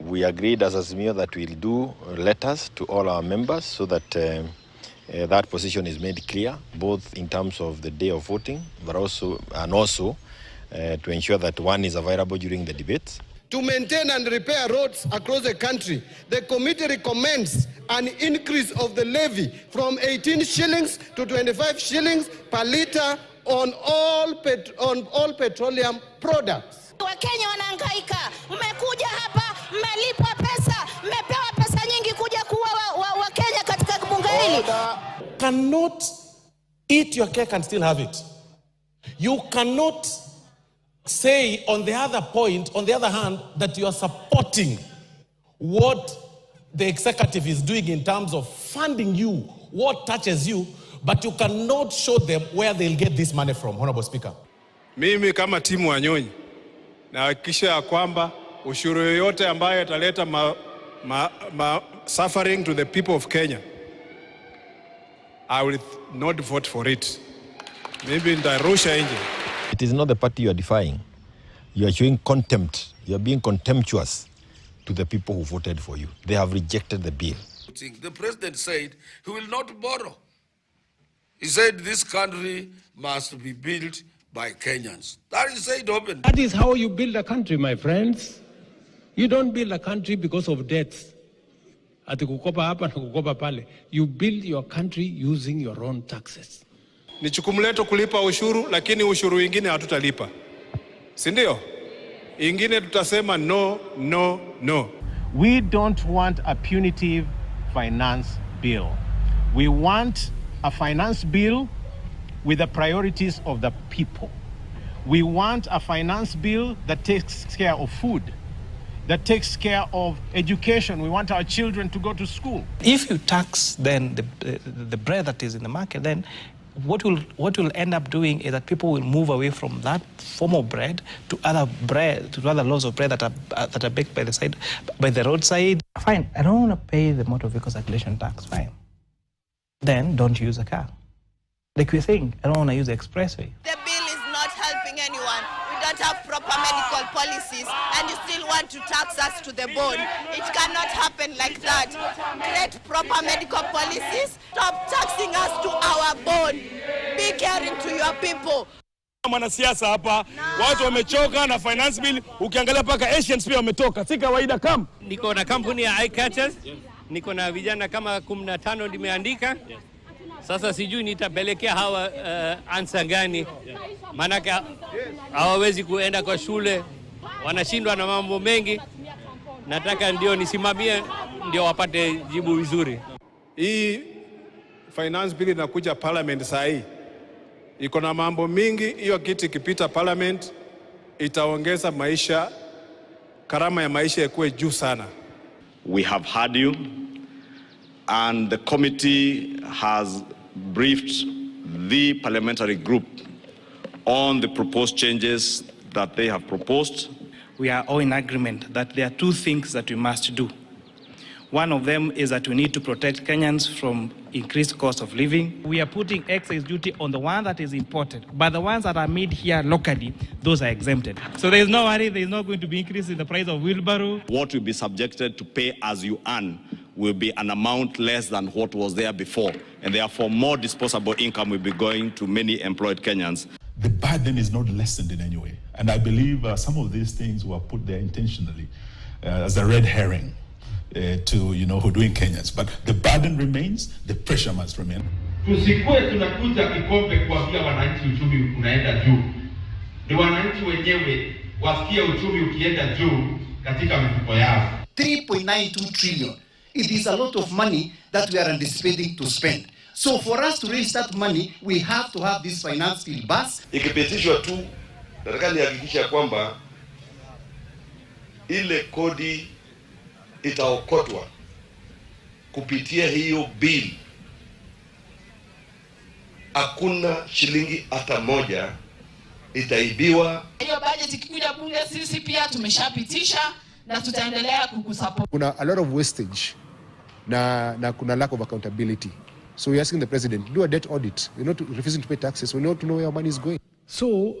We agreed as Azimio that we'll do letters to all our members so that that position is made clear, both in terms of the day of voting, but also to ensure that one is available during the debates. To maintain and repair roads across the country, the committee recommends an increase of the levy from 18 shillings to 25 shillings per litre on all petroleum products. Wakenya wanahangaika, mmekuja hapa, mmelipwa pesa, mmepewa pesa nyingi kuja kuwa Wakenya katika bunge hili. Cannot eat your cake and still have it. You cannot say on the other hand, that you are supporting what the executive is doing in terms of funding you, what touches you, but you cannot show them where they'll get this money from, Honorable Speaker. Mimi kama timu Wanyonyi nahakikisha ya kwamba ushuru yoyote ambayo italeta suffering to the people of Kenya, I will not vote for it. Maybe nitarusha nje. It is not the party you are defying. You are showing contempt. You are being contemptuous to the people who voted for you. They have rejected the bill. The president said he will not borrow. He said this country must be built by Kenyans. That is said open. That is how you build a country, my friends. You don't build a country because of debts. Ati kukopa hapa na kukopa pale. You build your country using your own taxes. Ni jukumu letu kulipa ushuru, lakini ushuru ingine hatutalipa. Si ndio? Ingine tutasema no, no, no. We don't want a punitive finance bill. We want a finance bill with the priorities of the people. We want a finance bill that takes care of food, that takes care of education. We want our children to go to school. If you tax then the bread that is in the market, then what will end up doing is that people will move away from that form of bread to other loaves of bread that are baked by the roadside. Fine, I don't want to pay the motor vehicle circulation tax. Fine, then don't use a car. Like we're saying, I don't want to use the expressway. The bill is not helping anyone. We don't have proper medical policies, and you still want to tax us to the bone. It cannot happen like that. Create proper medical policies. Stop taxing us to our bone. Be caring to your people. Mwanasiasa hapa, watu wamechoka na finance bill, ukiangalia paka Asians pia wametoka. Si kawaida kama. Niko na kampuni ya eye catchers. Niko na vijana kama 15 nimeandika. Sasa sijui nitapelekea hawa answer gani. Manake hawawezi kuenda kwa shule, wanashindwa na mambo mengi. Nataka ndio nisimamie ndio wapate jibu vizuri. Hii finance bill inakuja parliament saa hii. Iko na mambo mingi, hiyo kiti ikipita parliament itaongeza maisha, karama ya maisha ikuwe juu sana. We have heard you and the committee has briefed the parliamentary group on the proposed changes that they have proposed. We are all in agreement that there are two things that we must do. One of them is that we need to protect Kenyans from increased cost of living. We are putting excise duty on the one that is imported, but the ones that are made here locally, those are exempted. So there is no worry, there is not going to be increase in the price of wheelbarrow. What will be subjected to pay as you earn will be an amount less than what was there before, and therefore more disposable income will be going to many employed Kenyans. The burden is not lessened in any way, and I believe some of these things were put there intentionally as a red herring to, who doing Kenyans. But the burden remains, the pressure must remain. Tusikue tunakuja kikombe kuambia wananchi uchumi unaenda juu. Ni wananchi wenyewe wasikia uchumi ukienda juu katika mifuko yao. 3.92 trillion. It is a lot of money that we are anticipating to spend. So for us to raise that money, we have to have this finance bill bus. Ikipitishwa tu, nataka nihakikisha kwamba ile kodi itaokotwa kupitia hiyo bill. Hakuna shilingi hata moja itaibiwa. Hiyo budget ikikuja bunge sisi pia tumeshapitisha na tutaendelea kukusupport. Kuna a lot of wastage na kuna lack of accountability. So we're asking the president, do a debt audit. We're not refusing to pay taxes. We want to know where our money is going. So,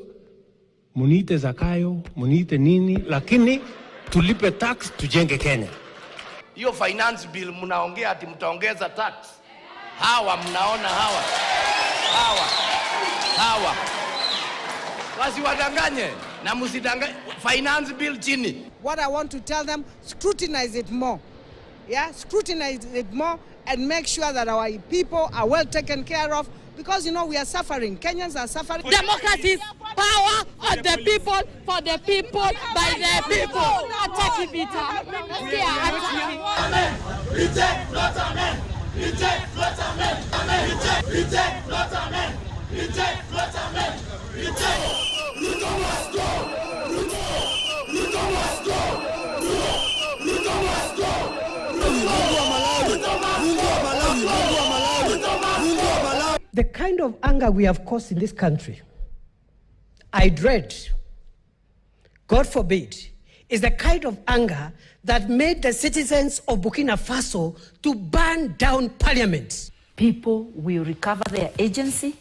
munite zakayo, munite nini, lakini tulipe tax, tujenge Kenya. Hiyo finance bill mnaongea ati mtaongeza tax. Hawa mnaona hawa. Wasiwadanganye na msidanganye finance bill chini. What I want to tell them, scrutinize it more. Yeah, scrutinize it more and make sure that our people are well taken care of, because you know we are suffering. Kenyans are suffering. Democracy is power of the people, for the people, by the people. Attack Vita. Reject, not amen. Reject, not amen. Reject, not amen. Reject, not amen. Reject. Ruto must go. Ruto must go. Ruto must go. The kind of anger we have caused in this country, I dread, God forbid, is the kind of anger that made the citizens of Burkina Faso to burn down parliament. People will recover their agency,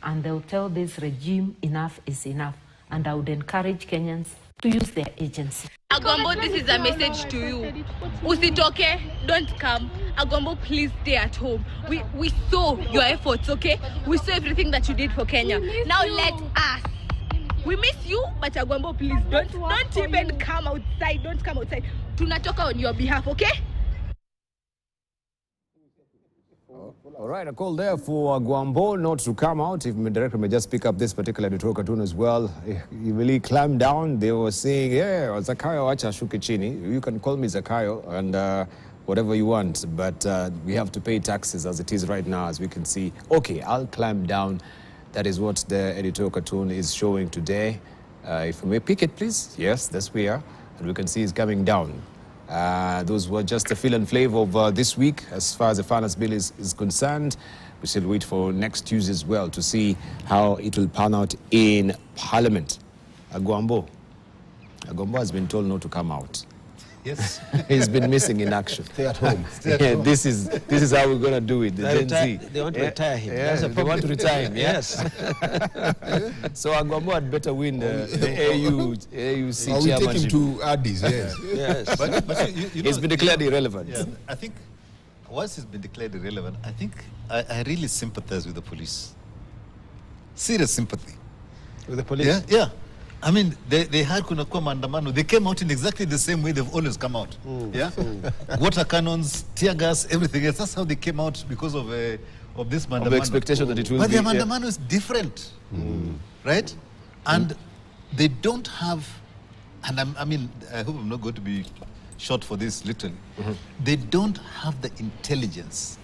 and they'll tell this regime enough is enough. And I would encourage Kenyans to use their agency. Agombo, this is a message to you. Usitoke, don't come. Agombo, please stay at home. We saw your efforts, okay? We saw everything that you did for Kenya. Now let us. We miss you, but Agombo, please don't even come outside. Don't come outside. Tunatoka on your behalf, okay? All right, a call there for Agwambo not to come out. If the director may just pick up this particular editorial cartoon as well. He really clamped down. They were saying, yeah, Zakayo acha shuke chini. You can call me Zakayo and whatever you want, but we have to pay taxes as it is right now, as we can see. Okay, I'll clamp down. That is what the editorial cartoon is showing today. If we may pick it, please. Yes, that's where. And we can see it's coming down. Those were just the feel and flavor of this week as far as the finance bill is concerned. We still wait for next Tuesday as well to see how it will pan out in Parliament. Agwambo has been told not to come out. Yes. He's been missing in action. Stay at home. Stay at home. This is how we're going to do it. The Gen Z. They want to retire him. Yeah, they want to retire him. Yes. So Agwambo had better win the AUC chairmanship. We take him to Addis, yes. Yes. But you know, it's been declared irrelevant. Yeah, I think once it's been declared irrelevant, I think I really sympathize with the police. Serious sympathy. With the police? Yeah, yeah. I mean, they had kunakuwa maandamano. They came out in exactly the same way they've always come out. Yeah, water cannons, tear gas, everything else. That's how they came out because of this maandamano. Of the expectation that it will but be. But the maandamano is different, right? And they don't have, and I hope I'm not going to be shot for this literally. They don't have the intelligence,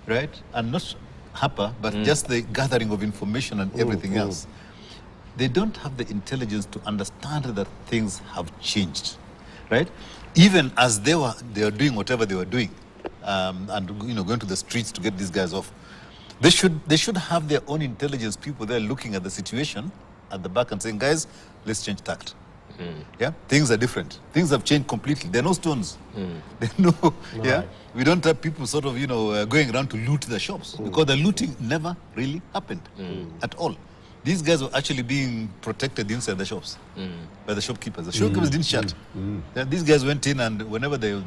right? And not Hapa, but just the gathering of information and everything else. They don't have the intelligence to understand that things have changed, right? Even as they were doing whatever they were doing, and going to the streets to get these guys off. They should have their own intelligence people there looking at the situation at the back and saying, guys, let's change tact. Yeah, things are different. Things have changed completely. There are no stones. There are no. Yeah, we don't have people sort of going around to loot the shops because the looting never really happened at all. These guys were actually being protected inside the shops by the shopkeepers. The shopkeepers didn't shut. These guys went in, and whenever the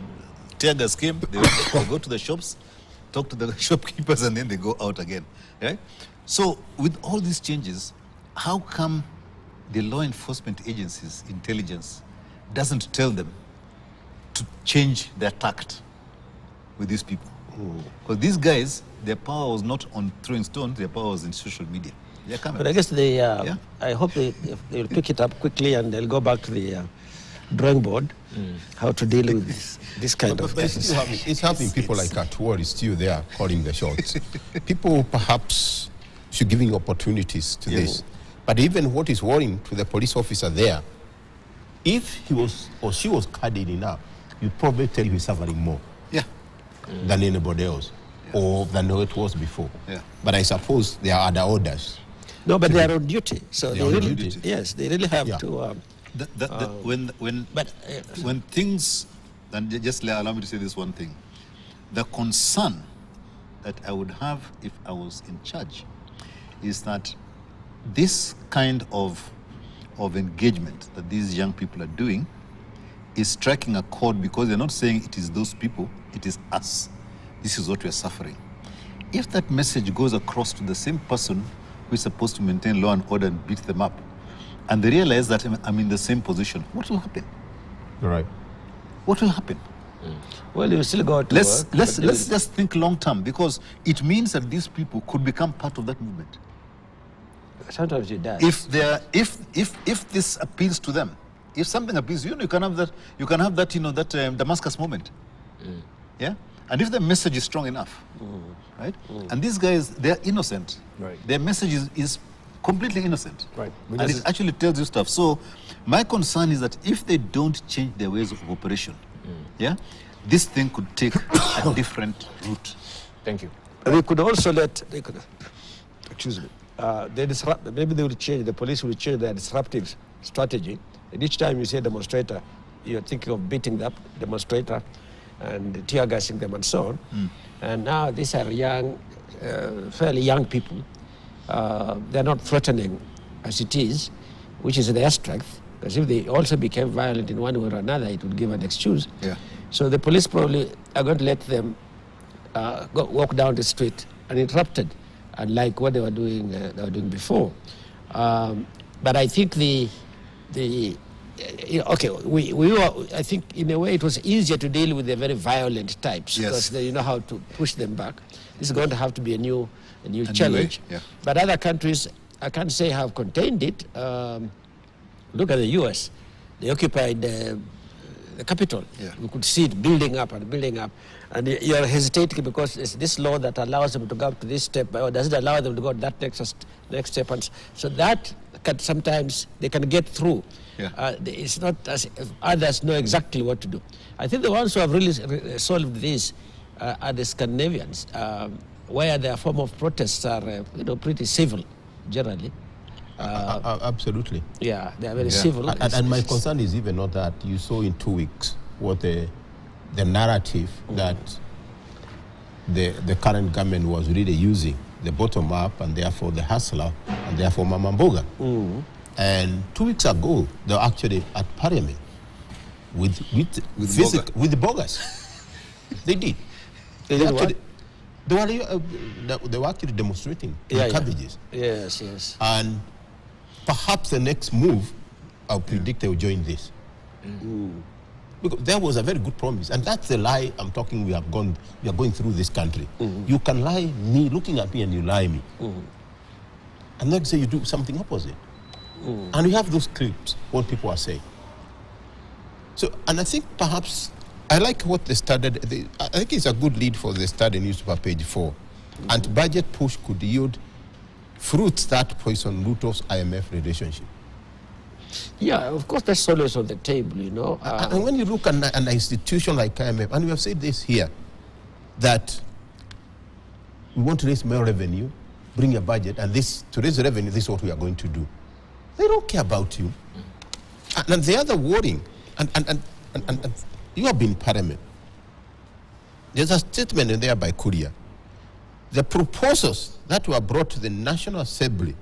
tear gas came, they would go to the shops, talk to the shopkeepers, and then they go out again. Right? So with all these changes, how come the law enforcement agencies, intelligence, doesn't tell them to change their tact with these people? Because these guys, their power was not on throwing stones, their power was in social media. But I guess I hope they'll pick it up quickly and they'll go back to the drawing board, how to deal with this kind of things. It's having people like Atuor is still there calling the shots. People perhaps should giving opportunities to this. But even what is worrying to the police officer there, if he was or she was carded enough, you'd probably tell you he's suffering more than anybody else or than it was before. But I suppose there are other orders. No, but they are on duty. So they really, yes, they really have to. When things, and just allow me to say this one thing, the concern that I would have if I was in charge is that this kind of engagement that these young people are doing is striking a chord because they're not saying it is those people, it is us. This is what we're suffering. If that message goes across to the same person who is supposed to maintain law and order and beat them up, and they realize that I'm in the same position, what will happen? Right. What will happen? Well, you still got to let's work, let's just think long term, because it means that these people could become part of that movement. Sometimes it does. If this appeals to them, if something appeals, you can have that. You can have that. That Damascus moment. Yeah. And if the message is strong enough, right? And these guys, they're innocent. Right. Their message is completely innocent. Right. And it actually tells you stuff. So my concern is that if they don't change their ways of operation, yeah, this thing could take a different route. Thank you. They could also excuse me, maybe they will change, the police will change their disruptive strategy. And each time you see a demonstrator, you're thinking of beating up demonstrator and tear gassing them and so on. And now these are young, fairly young people. They're not threatening as it is, which is their strength. Because if they also became violent in one way or another, it would give an excuse. Yeah. So the police probably are going to let them walk down the street uninterrupted, unlike what they were doing before. But I think I think in a way it was easier to deal with the very violent types, because they know how to push them back. This is going to have to be a new challenge. Yeah. But other countries, I can't say have contained it. Look at the U.S. They occupied the capital. Yeah. You could see it building up and building up. And you're hesitating because it's this law that allows them to go up to this step, or does it allow them to go to that next step? And so that can sometimes they can get through. Yeah. It's not as if others know exactly what to do. I think the ones who have really solved this are the Scandinavians, where their form of protests are pretty civil, generally. Absolutely. Yeah, they are very civil. And my concern is even not that. You saw in 2 weeks what the narrative that the current government was really using, the bottom up, and therefore the hustler, and therefore Mama Mboga. And 2 weeks ago, they were actually at Parliament with the bogus. They did. They were actually demonstrating cabbages. Yes, yes. And perhaps the next move, I predict they will join this. Because there was a very good promise, and that's the lie I'm talking. We are going through this country. You can lie me, looking at me, and you lie me, and then say you do something opposite. And we have those clips, what people are saying. So, and I think perhaps I like what they started. I think it's a good lead for the Standard newspaper, page 4. And budget push could yield fruits that poison Ruto's IMF relationship. Yeah, of course, that's always on the table, and when you look at an institution like IMF, and we have said this here, that we want to raise more revenue, bring a budget, and to raise the revenue, this is what we are going to do. They don't care about you. And the other worrying, and you have been in Parliament. There's a statement in there by Korea. The proposals that were brought to the National Assembly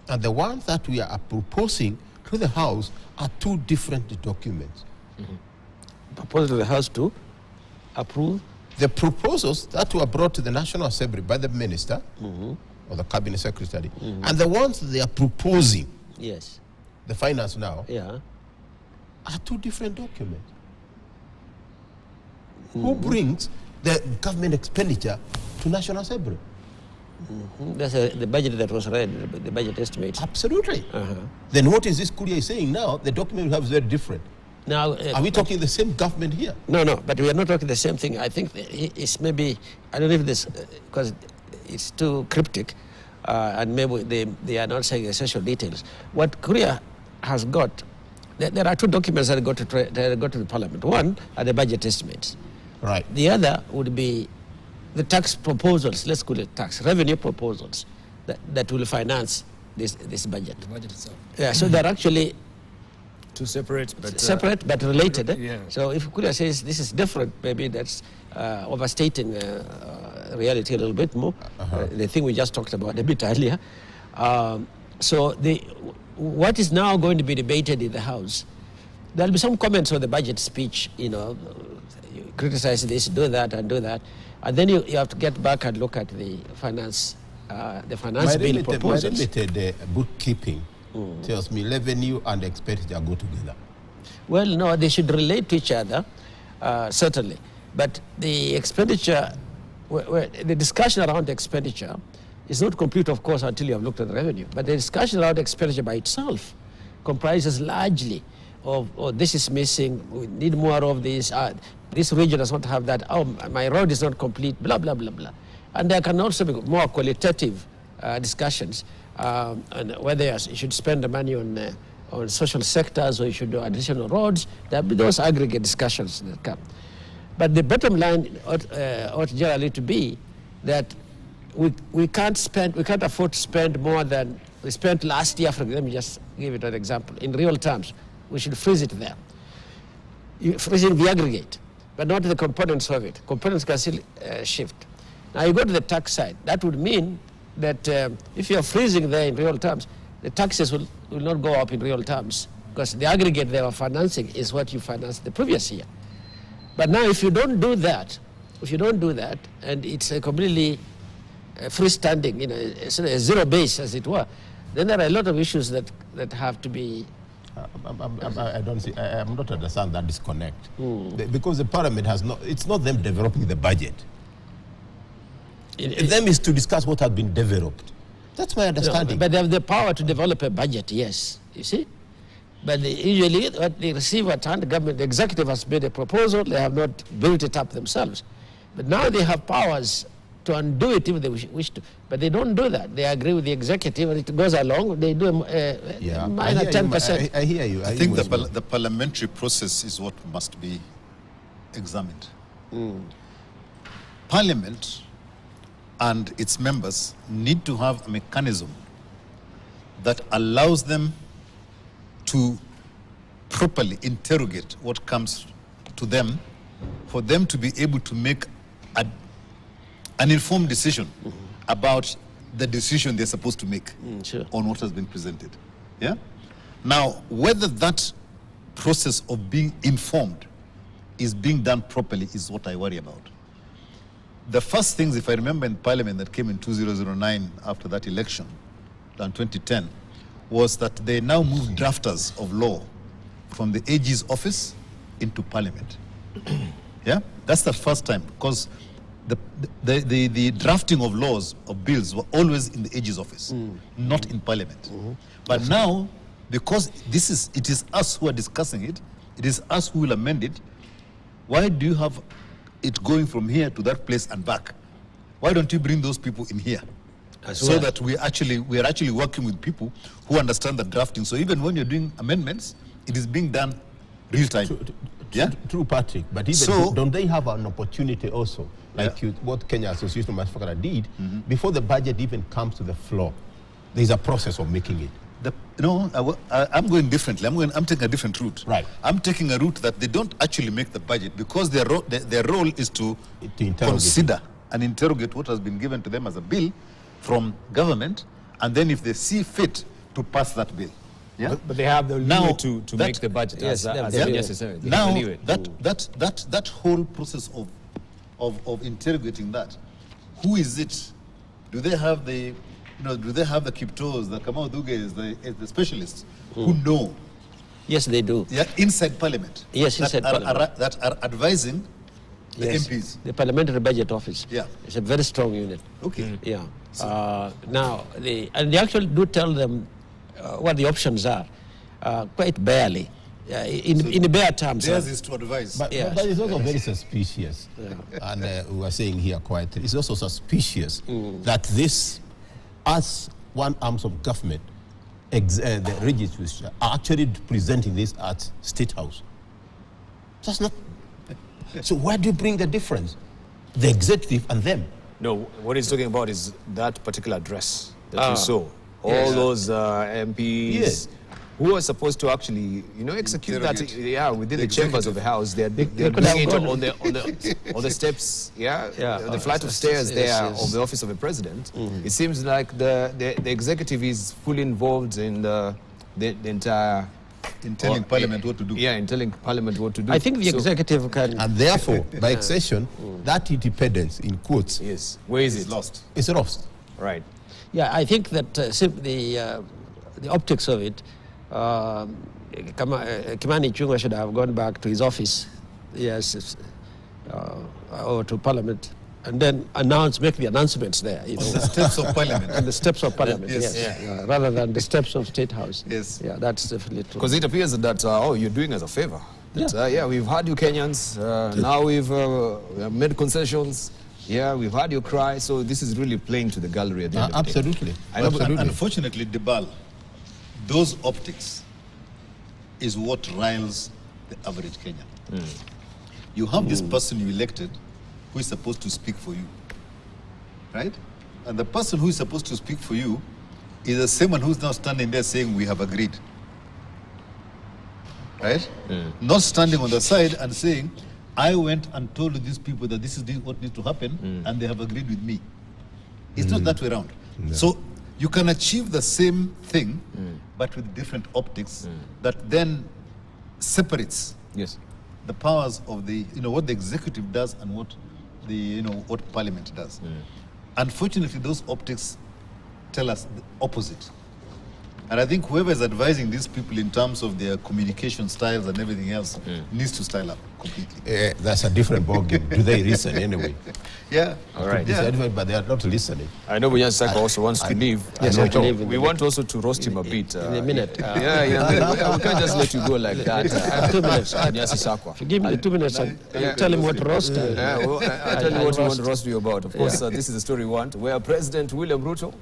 and the ones that we are proposing to the House are two different documents. Proposal to the House to approve? The proposals that were brought to the National Assembly by the Minister or the Cabinet Secretary, and the ones they are proposing, the Finance now, are two different documents. Who brings the government expenditure to National Assembly? That's the budget that was read, the budget estimates. Absolutely. Then what is this Korea saying now? The document we have is very different. Now, are we talking the same government here? No, but we are not talking the same thing. I think it's maybe, I don't know if this, because it's too cryptic, and maybe they are not saying essential details. What Korea has got, there are two documents that go to the Parliament. One are the budget estimates. Right. The other would be the tax proposals, let's call it tax, revenue proposals that will finance this budget. The budget itself. Yeah, so they're actually two separate but related. Yeah. So if Korea says this is different, maybe that's overstating reality a little bit more. The thing we just talked about a bit earlier. So what is now going to be debated in the House there'll be some comments on the budget speech, you criticize this, do that, and do that. And then you have to get back and look at the finance bill proposals. My limited bookkeeping tells me revenue and expenditure go together. Well, no, they should relate to each other, certainly. But the expenditure, the discussion around expenditure is not complete, of course, until you have looked at the revenue. But the discussion around expenditure by itself comprises largely of, oh, this is missing, we need more of this, this region does not have that, oh, my road is not complete, blah, blah, blah, blah. And there can also be more qualitative discussions on whether you should spend the money on social sectors or you should do additional roads. There will be those aggregate discussions that come. But the bottom line ought generally to be that we can't afford to spend more than we spent last year. Let me just give it an example. In real terms, we should freeze it there. Freezing the aggregate, but not the components of it. Components can still shift. Now you go to the tax side. That would mean that if you are freezing there in real terms, the taxes will not go up in real terms because the aggregate they are financing is what you financed the previous year. But now if you don't do that, and it's a completely freestanding, it's a zero base as it were, then there are a lot of issues that have to be. I don't see. I'm not understand that disconnect because the parliament has not. It's not them developing the budget. Them is to discuss what has been developed. That's my understanding. No, but they have the power to develop a budget. Yes, you see. But usually, what they receive at hand, the government, the executive has made a proposal. They have not built it up themselves. But now they have powers to undo it if they wish to. But they don't do that. They agree with the executive and it goes along. They do a minor 10%. I hear you. I think the parliamentary process is what must be examined. Parliament and its members need to have a mechanism that allows them to properly interrogate what comes to them, for them to be able to make an informed decision about the decision they're supposed to make on what has been presented. Yeah? Now, whether that process of being informed is being done properly is what I worry about. The first things, if I remember in Parliament that came in 2009 after that election, in 2010, was that they now moved drafters of law from the AG's office into Parliament. Yeah? That's the first time, because the drafting of laws, of bills, were always in the AG's office, not in Parliament. But now, because it is us who are discussing it, it is us who will amend it, why do you have it going from here to that place and back? Why don't you bring those people in here? So that we are actually working with people who understand the drafting. So even when you're doing amendments, it is being done real time. True, Patrick. But even don't they have an opportunity also, like what Kenya Association of Manufacturers did, before the budget even comes to the floor? There's a process of making it. I'm going differently. I'm taking a different route. Right. I'm taking a route that they don't actually make the budget, because their role is to consider and interrogate what has been given to them as a bill from government, and then if they see fit to pass that bill. Yeah? But they have the leeway to make the budget as necessary. Now, that whole process of interrogating that, who is it? Do they have the Kiptos, the Kamau Duges, the specialists who know? Yes, they do. Yeah, inside Parliament. Yes, inside Parliament. That are advising the MPs. The Parliamentary Budget Office. Yeah. It's a very strong unit. Okay. Yeah. Now, they actually do tell them what the options are, quite barely. In bare terms. Theirs is to advise. But that is also very suspicious. And we were saying here quietly, it's also suspicious that this, as one arm of government, the legislature are actually presenting this at State House. That's not. So where do you bring the difference? The executive and them. No, what he's talking about is that particular address that you saw. All those MPs who are supposed to actually, execute that. Yeah, within the chambers of the House, they're doing it on the steps. The flight of stairs of the office of the president. It seems like the executive is fully involved in the entire in telling Parliament what to do. Yeah, in telling Parliament what to do. I think the executive can... And therefore, by extension, that independence, in quotes, yes, where is it? Lost. It's lost. Right. Yeah, I think that the optics of it, Kimani Chungwa should have gone back to his office, yes, or to Parliament, and then make the announcements there. You know. On the steps of Parliament. On the steps of Parliament, yes. Yeah. Rather than the steps of State House. Yes. Yeah, that's definitely true. Because it appears that, you're doing us a favor. That, we've had you Kenyans, now we've made concessions. Yeah, we've had your cry, so this is really playing to the gallery at the end of the day. Absolutely. Unfortunately, Debal, those optics is what riles the average Kenyan. You have this person you elected who is supposed to speak for you, right? And the person who is supposed to speak for you is the same one who's now standing there saying, we have agreed, right? Not standing on the side and saying, I went and told these people that this is what needs to happen, and they have agreed with me. It's not that way around. No. So you can achieve the same thing, but with different optics that then separates the powers of the, what the executive does and what the, what Parliament does. Unfortunately, those optics tell us the opposite. And I think whoever is advising these people in terms of their communication styles and everything else needs to style up completely. That's a different ballgame. Do they listen anyway? Yeah. All right. But they are not listening. I know Bunyan Saka also wants to leave. Yes, we want also to roast him a bit. In a minute. We can't just let you go like that. 2 minutes. Bunyan Saka. If you give me 2 minutes, I'll tell him what to roast. I'll tell you what we want to roast you about. Of course, this is the story we want, where President William Ruto,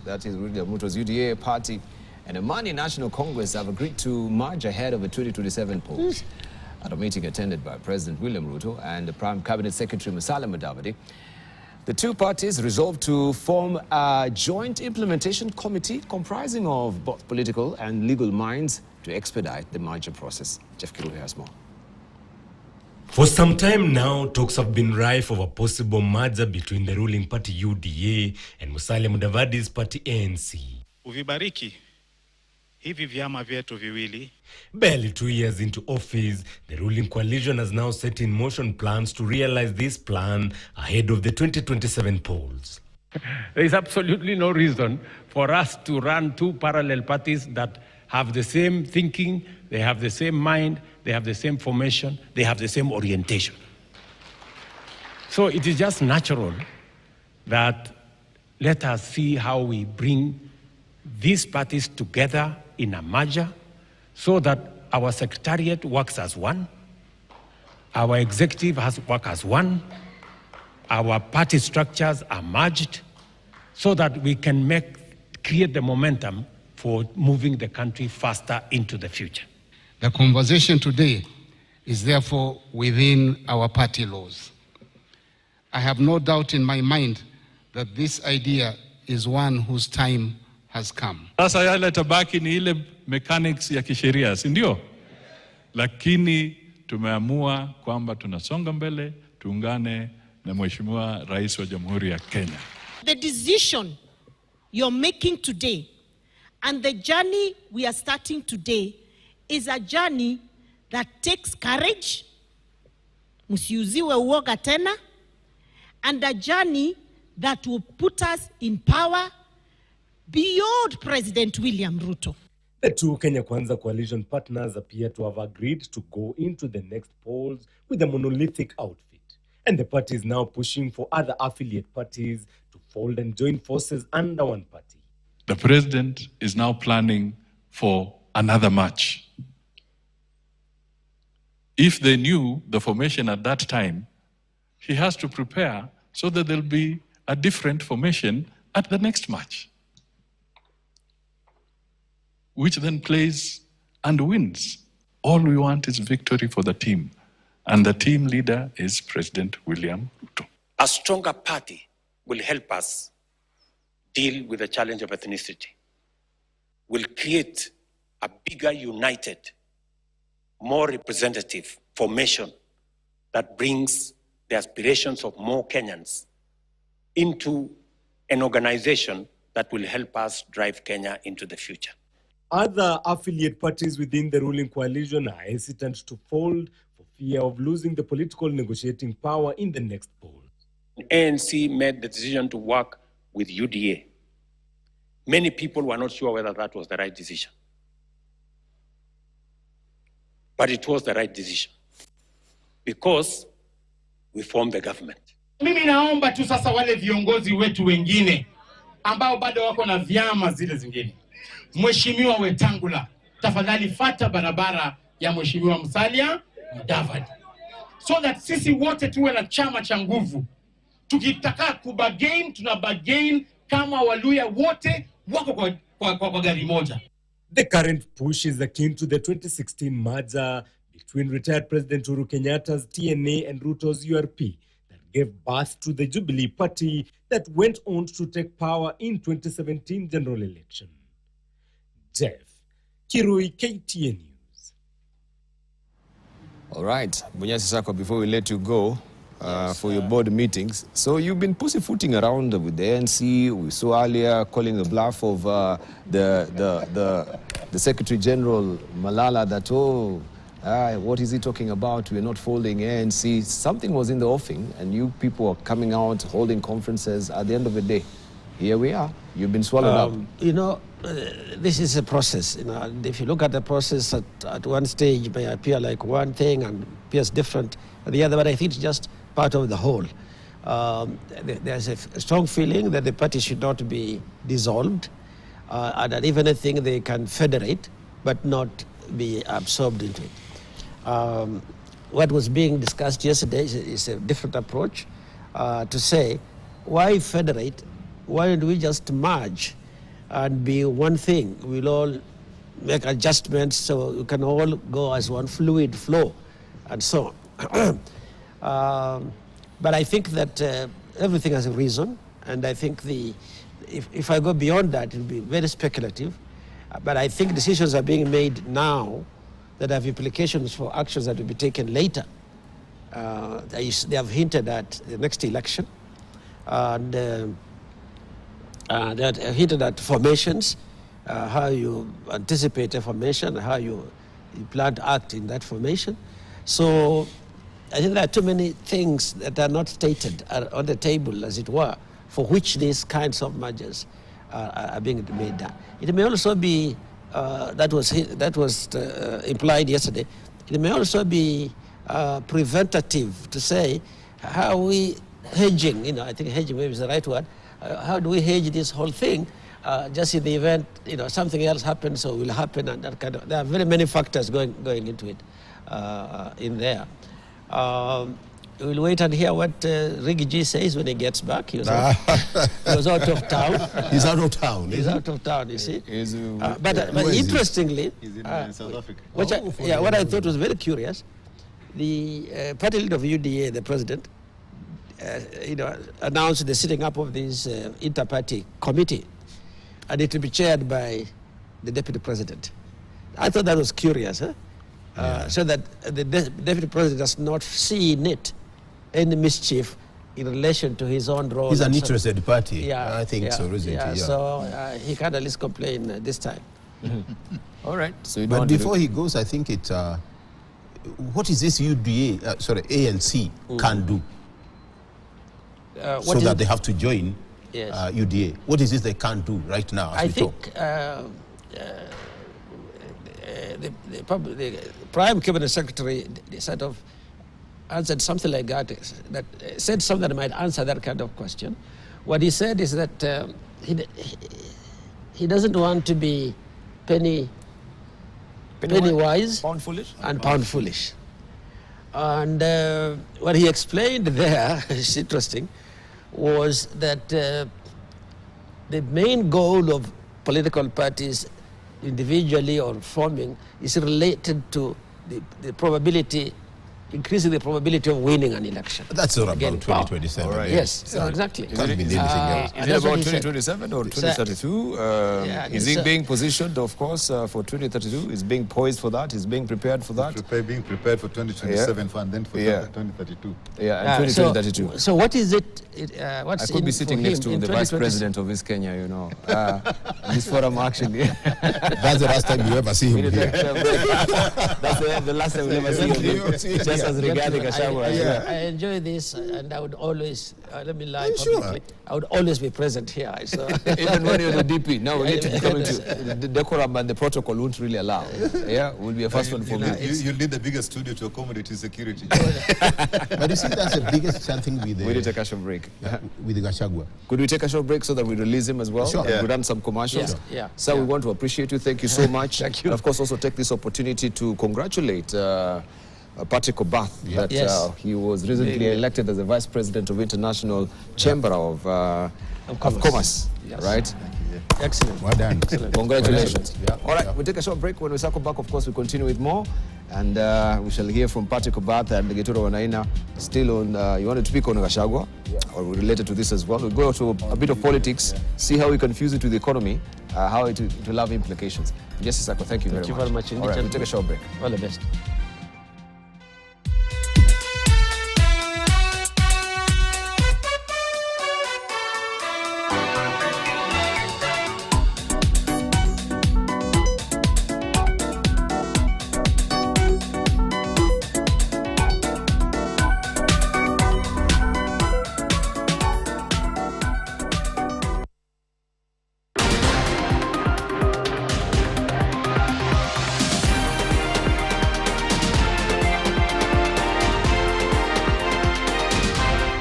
that is William Ruto's UDA party, and the Mani National Congress have agreed to merge ahead of the 2027 polls. At a meeting attended by President William Ruto and the Prime Cabinet Secretary Musalia Mudavadi, the two parties resolved to form a joint implementation committee comprising of both political and legal minds to expedite the merger process. Jeff Kiru has more. For some time now, talks have been rife of a possible merger between the ruling party UDA and Musalia Mudavadi's party ANC. Uvibariki hivi vyama vyetu viwili. Barely 2 years into office, the ruling coalition has now set in motion plans to realize this plan ahead of the 2027 polls. There is absolutely no reason for us to run two parallel parties that have the same thinking, they have the same mind, they have the same formation, they have the same orientation. So it is just natural that let us see how we bring these parties together in a merger so that our secretariat works as one, our executive has work as one, our party structures are merged so that we can create the momentum for moving the country faster into the future. The conversation today is therefore within our party laws. I have no doubt in my mind that this idea is one whose time has come. Sasa yale tabaki ni ile mechanics ya kisheria, si ndio? Lakini tumeamua kwamba tunasonga mbele, tuungane na Mheshimiwa Rais wa Jamhuri ya Kenya. The decision you're making today and the journey we are starting today is a journey that takes courage, msiuziwe uoga tena, and a journey that will put us in power beyond President William Ruto. The two Kenya Kwanza coalition partners appear to have agreed to go into the next polls with a monolithic outfit. And the party is now pushing for other affiliate parties to fold and join forces under one party. The president is now planning for another match. If they knew the formation at that time, he has to prepare so that there'll be a different formation at the next match, which then plays and wins. All we want is victory for the team. And the team leader is President William Ruto. A stronger party will help us deal with the challenge of ethnicity, will create a bigger, united, more representative formation that brings the aspirations of more Kenyans into an organization that will help us drive Kenya into the future. Other affiliate parties within the ruling coalition are hesitant to fold for fear of losing the political negotiating power in the next poll. ANC made the decision to work with UDA. Many people were not sure whether that was the right decision. But it was the right decision because we formed the government. Mimi naomba tu sasa wale viongozi wetu wengine ambao bado wako na vyama zile zingine. Mheshimiwa Wetangula, tafadhali fata barabara ya Mheshimiwa Musalia Mudavadi. So that sisi wote tuwe na chama cha nguvu. Tukitaka kubagain, tunabagain kama Waluya wote wako kwa gari moja. The current push is akin to the 2016 merger between retired President Uhuru Kenyatta's TNA and Ruto's URP that gave birth to the Jubilee Party that went on to take power in 2017 general election. Jeff Kirui, KTN News. All right, Bunyasi Sako, before we let you go for your board meetings. So you've been pussyfooting around with the ANC. We saw earlier calling the bluff of the Secretary General Malala that, what is he talking about? We're not folding ANC. Something was in the offing and you people are coming out, holding conferences. At the end of the day, here we are. You've been swallowed up. You know, this is a process. You know, and if you look at the process at one stage, it may appear like one thing and appears different at the other, but I think it's just part of the whole. There's a strong feeling that the party should not be dissolved, and that if anything, they can federate, but not be absorbed into it. What was being discussed yesterday is a different approach to say, why federate? Why don't we just merge and be one thing? We'll all make adjustments so we can all go as one fluid flow and so on. But I think that everything has a reason, and I think if I go beyond that, it will be very speculative. But I think decisions are being made now that have implications for actions that will be taken later. They have hinted at the next election, and they have hinted at formations, how you anticipate a formation, how you plan to act in that formation. So I think there are too many things that are not stated on the table, as it were, for which these kinds of mergers are being made. It may also be, that was implied yesterday, it may also be preventative to say, how are we hedging, you know, I think hedging maybe is the right word, how do we hedge this whole thing, just in the event, you know, something else happens or will happen, and that kind of, there are very many factors going into it in there. We'll wait and hear what Riggy G says when he gets back. He was out of town. He's out of town. He's out of town, you see. But interestingly, he's in South Africa. What I thought was very curious, the party leader of UDA, the president, announced the setting up of this inter-party committee, and it will be chaired by the deputy president. I thought that was curious, huh? So that the deputy president does not see in it any mischief in relation to his own role. He's an interested party. Yeah, I think so, isn't he? Yeah. So he can at least complain this time. All right. So but before he goes, I think it. What is this UDA? ANC can do so that they have to join UDA. What is this they can't do right now? As I think the Prime Cabinet Secretary sort of answered something like that, said something that might answer that kind of question. What he said is that he doesn't want to be penny wise, pound foolish, and pound foolish. And what he explained there, is interesting, was that the main goal of political parties, individually or forming, is related to the probability increasing the probability of winning an election. That's all about 2027. Right. Yes, so exactly. Is it about 2027 or 2032? Is he being positioned, of course, for 2032? Is being poised for that? Is being prepared for that? Being prepared for 2027 and then for 2032. Yeah, and 2032. So what is it? What's I could be sitting next to the Vice President of East Kenya, you know. This forum actually. That's the last time you ever see him here. That's the last time we ever see him. Just as regarding Gachagua. I enjoy this, and I would always, let me lie publicly, I would always be present here. So. Even when you're the DP, now we need to be coming to the decorum and the protocol won't really allow. Yeah, will be a first one for me. You'll need the biggest studio to accommodate his security. But you see, that's the biggest thing with the... We need to take a short break. With the Gachagua. Could we take a short break so that we release him as well? Sure. We run some commercials. So we want to appreciate you. Thank you so much. Thank you. And of course, also take this opportunity to congratulate Patrick Obath that he was recently elected as the Vice President of International Chamber of Commerce. Yes. Right? Excellent. Well done. Excellent. Congratulations. All right, we'll take a short break. When we circle back, of course, we continue with more. And we shall hear from Patrick Obath and Gituro Wanaina. Still on, you want to speak on Gachagua? Or related to this as well. We'll go to a bit of politics, see how we confuse it with the economy, how it will have implications. Jesse Sako, thank you very much. Thank you very much. All right, we'll take a short break. All the best.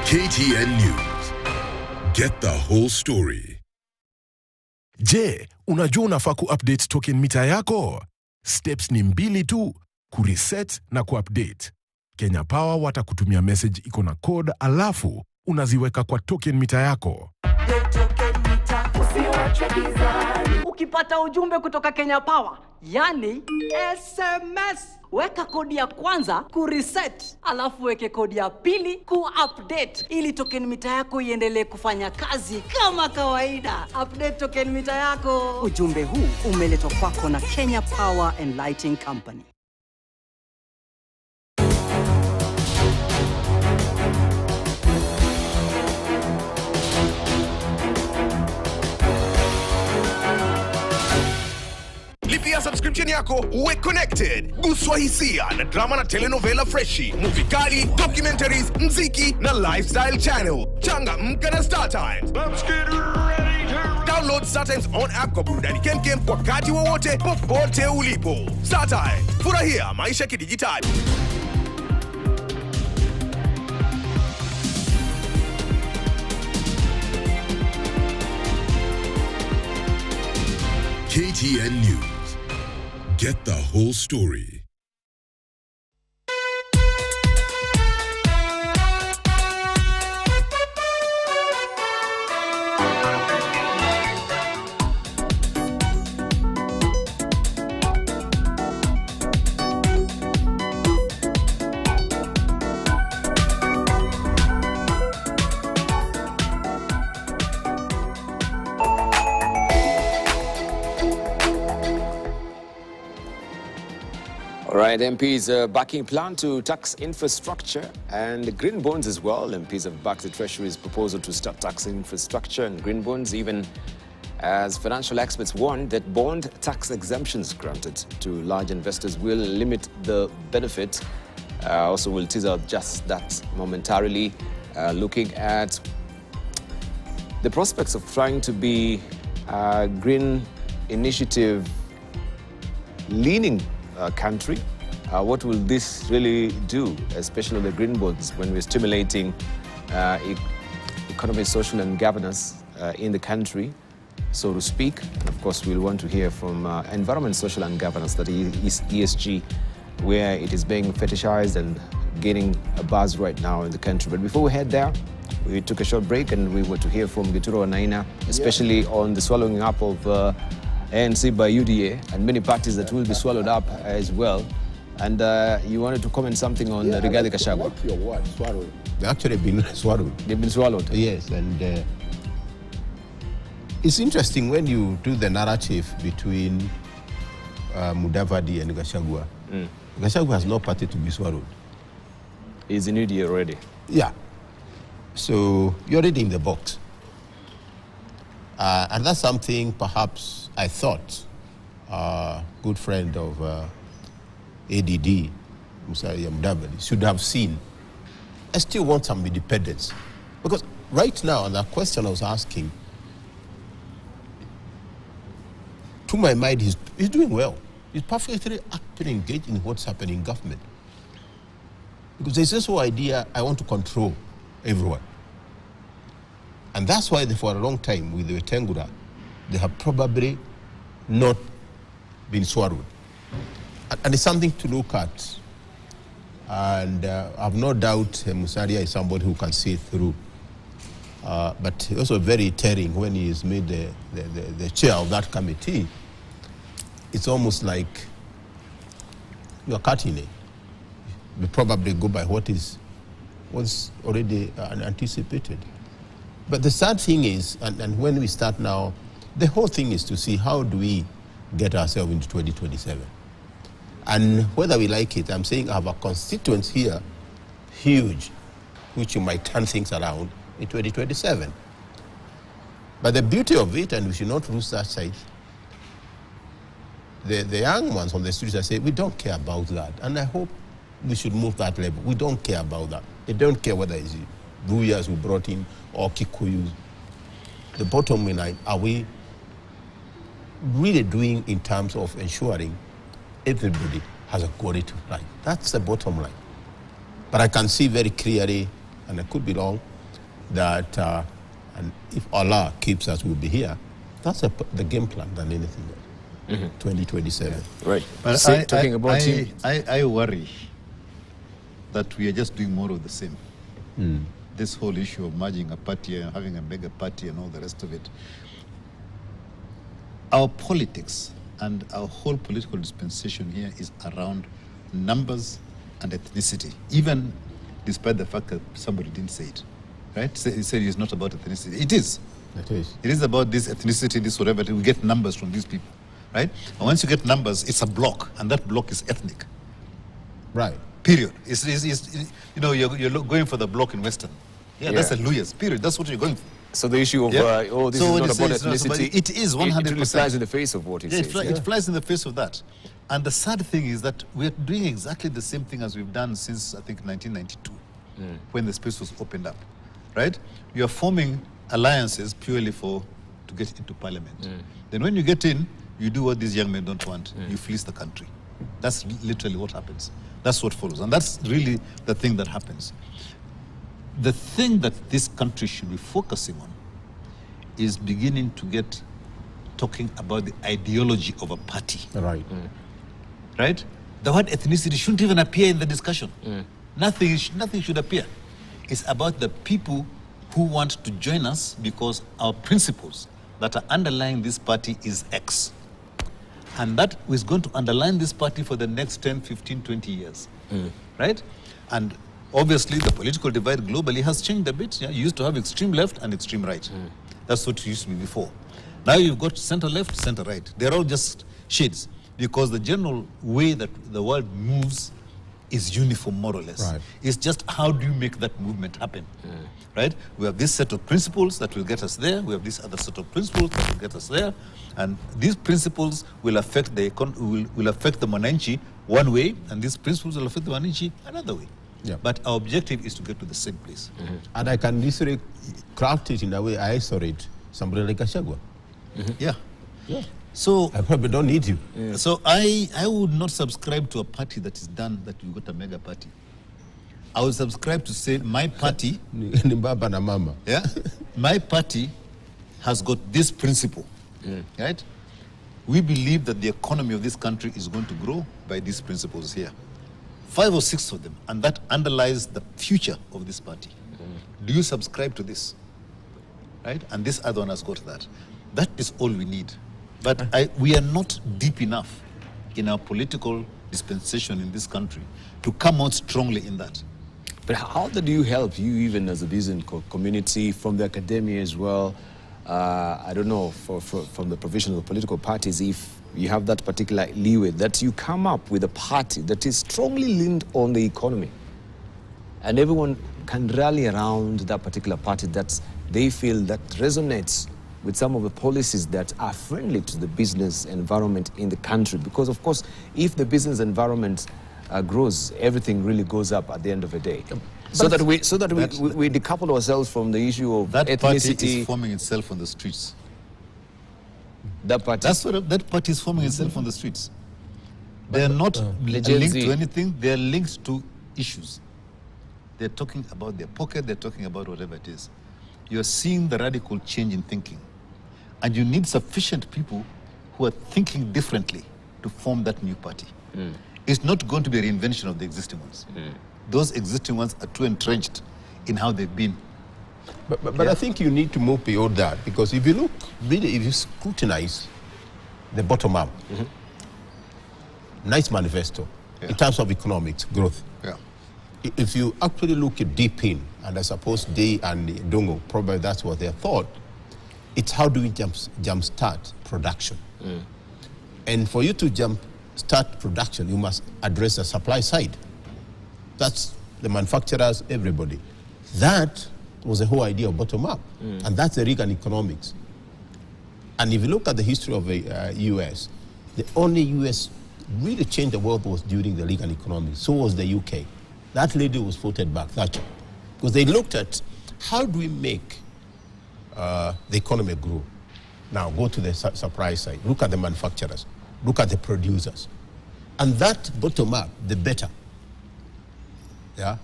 KTN News. Get the whole story. Je, unajua unafaa ku-update token meter yako? Steps ni 2 tu, kureset na ku-update. Kenya Power watakutumia message iko na code alafu unaziweka kwa token meter yako. Ukipata ujumbe kutoka Kenya Power, yani SMS, weka kodi ya kwanza kureset, alafu weke kodi ya pili ku-update ili token meter yako iendelee kufanya kazi kama kawaida. Update token meter yako. Ujumbe huu umeletwa kwako na Kenya Power and Lighting Company. Lipia subscription yako uwe connected. Guswa hisia na drama na telenovela freshi, movie kali, documentaries, mziki na lifestyle channel. Changamka na Star Times. Let's get ready to download Star Times on app kwa burudani kemkem wakati wowote popote ulipo. Star Times, furahia maisha kidijitali. KTN News. Get the whole story. All right, MPs backing plan to tax infrastructure and green bonds as well. MPs have backed the Treasury's proposal to start taxing infrastructure and green bonds, even as financial experts warn that bond tax exemptions granted to large investors will limit the benefit. Also, we'll tease out just that momentarily, looking at the prospects of trying to be a green initiative leaning country. What will this really do, especially the green bonds, when we're stimulating economy, social and governance in the country, so to speak? And of course, we'll want to hear from environment, social and governance, that is ESG, where it is being fetishized and gaining a buzz right now in the country. But before we head there, we took a short break and we were to hear from Gituro Wanaina, especially on the swallowing up of ANC by UDA and many parties that will be swallowed up as well. And you wanted to comment something on Rigathi Gachagua. What's your word? Swallowed. They've actually been swallowed. They've been swallowed? Yes, and it's interesting when you do the narrative between Mudavadi and Gachagua. Gachagua has no party to be swallowed. He's in UDA already. Yeah. So you're already in the box. And that's something perhaps I thought a good friend of ADD, Musalia Mudavadi, should have seen. I still want some independence. Because right now, the question I was asking, to my mind, he's doing well. He's perfectly actually engaged in what's happening in government. Because there's this whole idea, I want to control everyone. And that's why for a long time with the Tengura, they have probably not been swallowed. And it's something to look at. And I have no doubt Musalia is somebody who can see it through. But also very telling when he is made the chair of that committee. It's almost like you're cutting it. We probably go by what's already anticipated. But the sad thing is, and when we start now, the whole thing is to see how do we get ourselves into 2027. And whether we like it, I'm saying I have a constituents here, huge, which you might turn things around in 2027. But the beauty of it, and we should not lose that sight, the young ones on the streets are saying, we don't care about that. And I hope we should move that level. We don't care about that. They don't care whether it's Buyas who brought in or Kikuyus. The bottom line, are we really doing in terms of ensuring everybody has a quality of life? That's the bottom line. But I can see very clearly, and I could be wrong, that and if Allah keeps us, we'll be here. That's the game plan than anything else. 2027. Right. But talking about I worry that we are just doing more of the same. This whole issue of merging a party and having a mega party and all the rest of it. Our politics and our whole political dispensation here is around numbers and ethnicity, even despite the fact that somebody didn't say it. Right? He said it's not about ethnicity. It is. It is. It is about this ethnicity, this whatever. We get numbers from these people. Right? And once you get numbers, it's a block, and that block is ethnic. Right. Period. It's you know, you're going for the block in Western. Yeah, that's a Luyas. Period. That's what you're going for. So the issue of, this is not about ethnicity, it is 100%. It flies in the face of what he says. It flies in the face of that. And the sad thing is that we're doing exactly the same thing as we've done since, I think, 1992, when the space was opened up. Right? You're forming alliances purely to get into parliament. Then when you get in, you do what these young men don't want. You fleece the country. That's literally what happens. That's what follows. And that's really the thing that happens. The thing that this country should be focusing on is beginning to talking about the ideology of a party. Right. Right? The word ethnicity shouldn't even appear in the discussion. Nothing should appear. It's about the people who want to join us because our principles that are underlying this party is X. And that is going to underline this party for the next 10, 15, 20 years. Right? And obviously, the political divide globally has changed a bit. Yeah? You used to have extreme left and extreme right. That's what it used to be before. Now you've got center left, center right. They're all just shades because the general way that the world moves is uniform, more or less. Right. It's just how do you make that movement happen? Right? We have this set of principles that will get us there. We have this other set of principles that will get us there. And these principles will affect the will affect the Mwananchi one way, and these principles will affect the Mwananchi another way. Yeah. But our objective is to get to the same place. And I can easily craft it in a way I isolate somebody like Gachagua. Yeah. So I probably don't need you. So I would not subscribe to a party that is done that you got a mega party. I would subscribe to say my party, yeah, my party has got this principle, right? We believe that the economy of this country is going to grow by these principles here. 5 or 6 of them, and that underlies the future of this party. Do you subscribe to this? Right? And this other one has got that. That is all we need. But we are not deep enough in our political dispensation in this country to come out strongly in that. But how do you help, you even as a business community, from the academia as well, I don't know, from the provision of the political parties, if you have that particular leeway, that you come up with a party that is strongly linked on the economy, and everyone can rally around that particular party that they feel that resonates with some of the policies that are friendly to the business environment in the country. Because of course, if the business environment grows, everything really goes up at the end of the day. So that we decouple ourselves from the issue of that ethnicity. Party is forming itself on the streets. That party? That party is forming itself on the streets. They are not linked to anything. They are linked to issues. They're talking about their pocket. They're talking about whatever it is. You're seeing the radical change in thinking. And you need sufficient people who are thinking differently to form that new party. It's not going to be a reinvention of the existing ones. Those existing ones are too entrenched in how they've been. But I think you need to move beyond that, because if you look, really, if you scrutinize the bottom up, nice manifesto in terms of economics growth. If you actually look at deep in, and I suppose Day and Dongo, probably that's what they thought, it's how do we jumpstart production? And for you to jumpstart production, you must address the supply side. That's the manufacturers, everybody. That was the whole idea of bottom up. And that's the Reagan economics. And if you look at the history of the US, the only US really changed the world was during the Reagan economics. So was the UK. That lady was voted back, Thatcher. Because they looked at how do we make the economy grow. Now go to the supply side. Look at the manufacturers. Look at the producers. And that bottom up, the better. Yeah,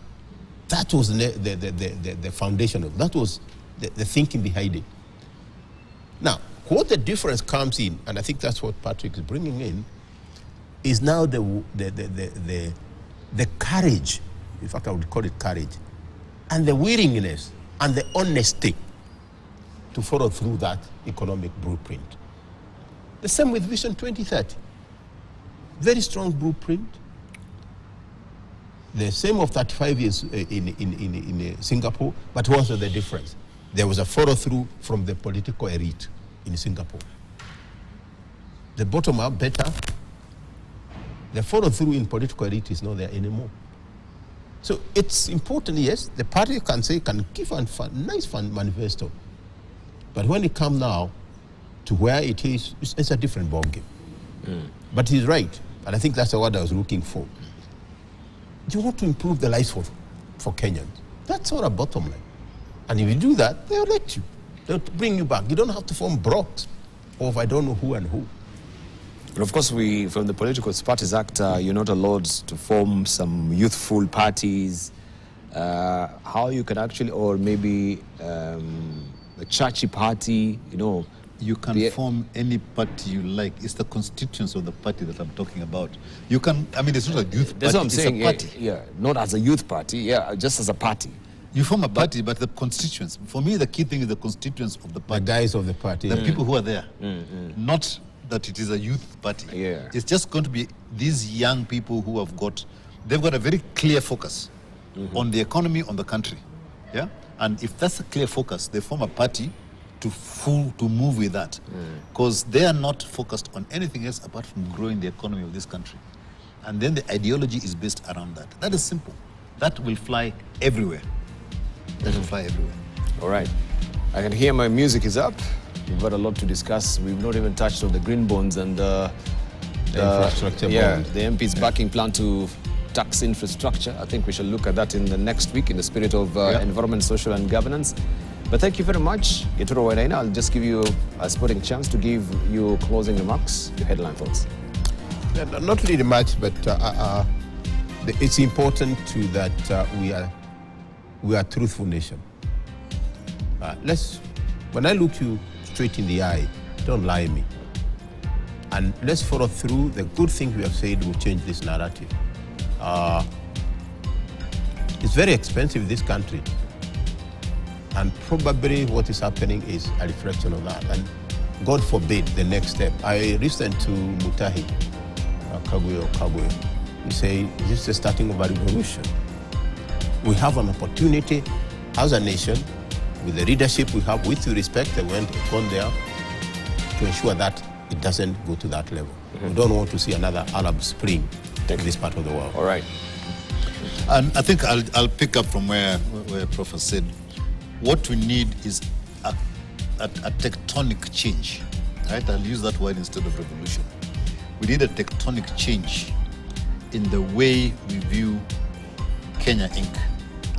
that was the foundation of, that was the thinking behind it. Now, what the difference comes in, and I think that's what Patrick is bringing in, is now the courage, in fact I would call it courage, and the willingness and the honesty to follow through that economic blueprint. The same with Vision 2030. Very strong blueprint. The same of 35 years in Singapore, but what was the difference? There was a follow-through from the political elite in Singapore. The bottom up better. The follow-through in political elite is not there anymore. So it's important, yes, the party can give a nice manifesto. But when it comes now to where it is, it's a different ballgame. But he's right, and I think that's the word I was looking for. You want to improve the lives for Kenyans. That's our bottom line. And if you do that, they'll let you. They'll bring you back. You don't have to form blocks of I don't know who and who. But of course, from the Political Parties Act, you're not allowed to form some youthful parties. How you can actually, or maybe a churchy party, you know. You can form any party you like. It's the constituents of the party that I'm talking about. You can, I mean, it's not a youth party, That's what I'm saying. It's a party. Yeah, not as a youth party, just as a party. You form a party, but the constituents. For me, the key thing is the constituents of the party. The guys of the party. The people who are there. Not that it is a youth party. It's just going to be these young people who have they've got a very clear focus on the economy, on the country. Yeah? And if that's a clear focus, they form a party to move with that, because they are not focused on anything else apart from growing the economy of this country. And then the ideology is based around that. That is simple. That will fly everywhere. That will fly everywhere. All right. I can hear my music is up. We've got a lot to discuss. We've not even touched on the green bonds and the infrastructure bond. The MP's backing plan to tax infrastructure. I think we shall look at that in the next week in the spirit of environment, social and governance. But thank you very much. Geturo Wainaina, I'll just give you a sporting chance to give you closing remarks, your headline thoughts. Not really much, but it's important that we are a truthful nation. When I look you straight in the eye, don't lie to me. And let's follow through. The good things we have said will change this narrative. It's very expensive in this country. And probably what is happening is a reflection of that. And God forbid the next step. I listened to Mutahi Kagwe. we say, this is the starting of a revolution. We have an opportunity as a nation, with the leadership we have, with due respect, they gone there to ensure that it doesn't go to that level. We don't want to see another Arab Spring in this part of the world. All right. And I think I'll pick up from where Professor said. What we need is a tectonic change. Right? I'll use that word instead of revolution. We need a tectonic change in the way we view Kenya Inc.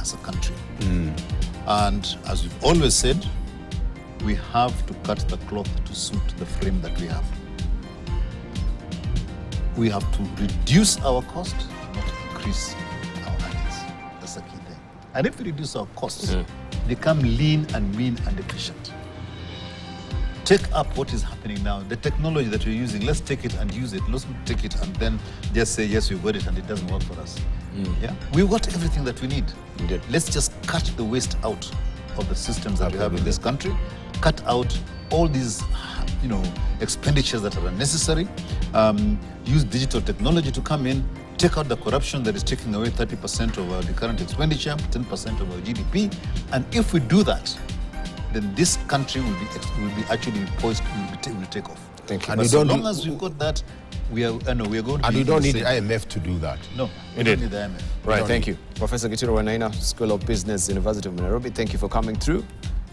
as a country. And as we've always said, we have to cut the cloth to suit the frame that we have. We have to reduce our cost, not increase our earnings. That's the key thing. And if we reduce our costs, become lean and mean and efficient. Take up what is happening now. The technology that we're using, let's take it and use it. Let's not take it and then just say, yes, we've got it and it doesn't work for us. Yeah, we've got everything that we need. Let's just cut the waste out of the systems that we have in this country. Cut out all these, expenditures that are unnecessary. Use digital technology to come in. Take out the corruption that is taking away 30% of the current expenditure, 10% of our GDP. And if we do that, then this country will be actually poised, will take off. Thank you. And so long as we've got that, we are going to be. And we don't need the IMF to do that. No, we don't need the IMF. Right, thank you. Professor Gituro Wanaina, School of Business, University of Nairobi, thank you for coming through.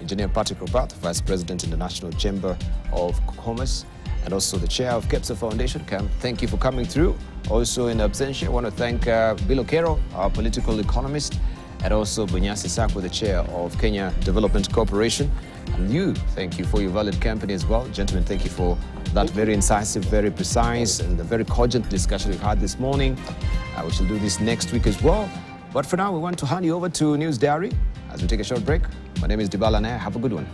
Engineer Patrick Roberts, Vice President in the National Chamber of Commerce, and also the Chair of KEPSA Foundation, Camp. Thank you for coming through. Also in absentia, I want to thank Bill Okero, our political economist, and also Bunyasi Sako, the Chair of Kenya Development Corporation. And you, thank you for your valid company as well. Gentlemen, thank you for that very incisive, very precise, and a very cogent discussion we've had this morning. We shall do this next week as well. But for now, we want to hand you over to News Diary as we take a short break. My name is Dibala Naya. Have a good one.